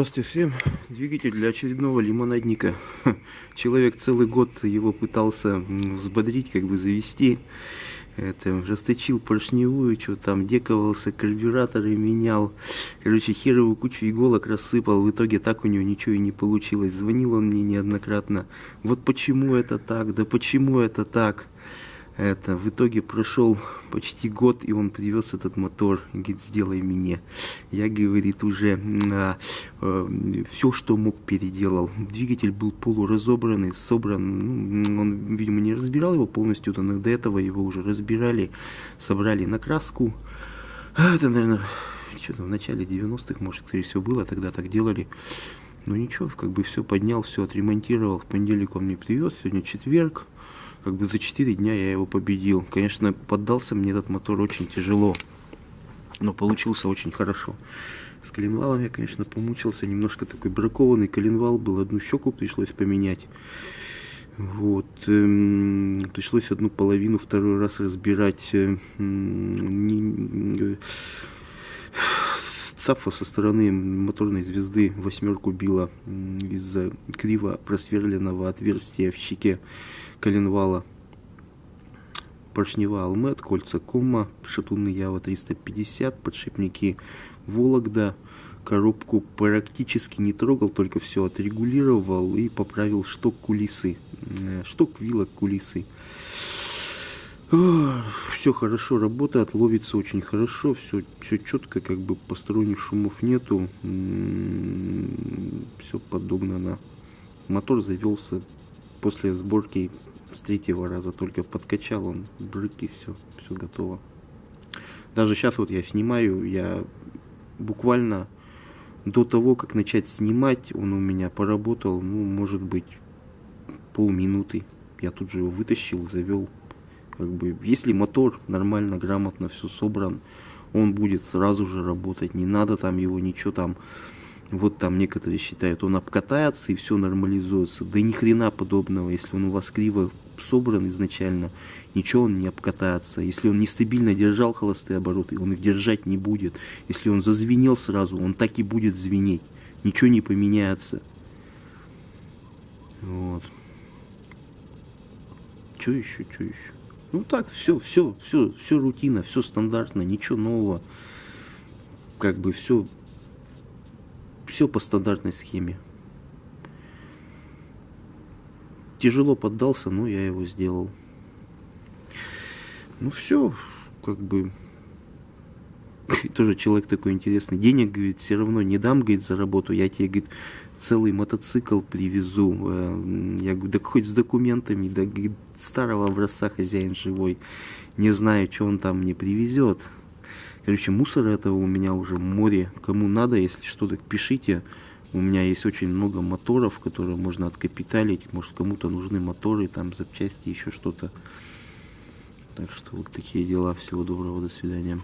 Здравствуйте всем. Двигатель для очередного лимонадника. Человек целый год его пытался взбодрить, как бы завести. Расточил поршневую, что там, дековался, карбюраторы менял. Короче, херовую кучу иголок рассыпал. В итоге так у него ничего и не получилось. Звонил он мне неоднократно. Вот почему это так, да почему это так. В итоге прошел почти год, и он привез этот мотор. И говорит, сделай мне. Я, говорит, уже все, что мог, переделал. Двигатель был полуразобранный, собран. Он, видимо, не разбирал его полностью, но до этого его уже разбирали, собрали на краску. Это, наверное, что-то в начале 90-х, может, скорее всего, было. Тогда так делали. Но ничего, как бы все поднял, все отремонтировал. В понедельник он мне привез, сегодня четверг. Как бы за 4 дня я его победил. Конечно, поддался мне этот мотор очень тяжело, но получился очень хорошо. С коленвалом я, конечно, помучился. Немножко такой бракованный коленвал был. Одну щеку пришлось поменять. Вот. Пришлось одну половину второй раз разбирать. Цапфа со стороны моторной звезды восьмерку била из-за криво просверленного отверстия в щеке коленвала. Поршневая Алмет, кольца Кома, шатуны Ява 350, подшипники Вологда. Коробку практически не трогал, только все отрегулировал и поправил шток кулисы. Шток вилок кулисы. Все хорошо работает, ловится очень хорошо, все четко, как бы посторонних шумов нету. Все подогнано. Мотор завелся после сборки с 3-го раза, только подкачал он брыки, все готово. Даже сейчас вот я снимаю, я буквально до того, как начать снимать, он у меня поработал, может быть, полминуты. Я тут же его вытащил, завел. Как бы, если мотор нормально, грамотно все собран, он будет сразу же работать. Не надо там его ничего там. Вот там некоторые считают, он обкатается и все нормализуется. Да ни хрена подобного. Если он у вас криво собран изначально, ничего он не обкатается. Если он нестабильно держал холостые обороты, он их держать не будет. Если он зазвенел сразу, он так и будет звенеть. Ничего не поменяется. Вот. Что еще? Ну так, все рутина, все стандартно, ничего нового. Как бы все по стандартной схеме. Тяжело поддался, но я его сделал. Ну все, как бы. Тоже человек такой интересный. Денег, говорит, все равно не дам, говорит, за работу. Я тебе, говорит, целый мотоцикл привезу. Я говорю, да хоть с документами, да, говорит, старого образца, хозяин живой. Не знаю, что он там мне привезет. Короче, мусора этого у меня уже море. Кому надо, если что, так пишите. У меня есть очень много моторов, которые можно откапиталить. Может, кому-то нужны моторы, там запчасти, еще что-то. Так что вот такие дела. Всего доброго, до свидания.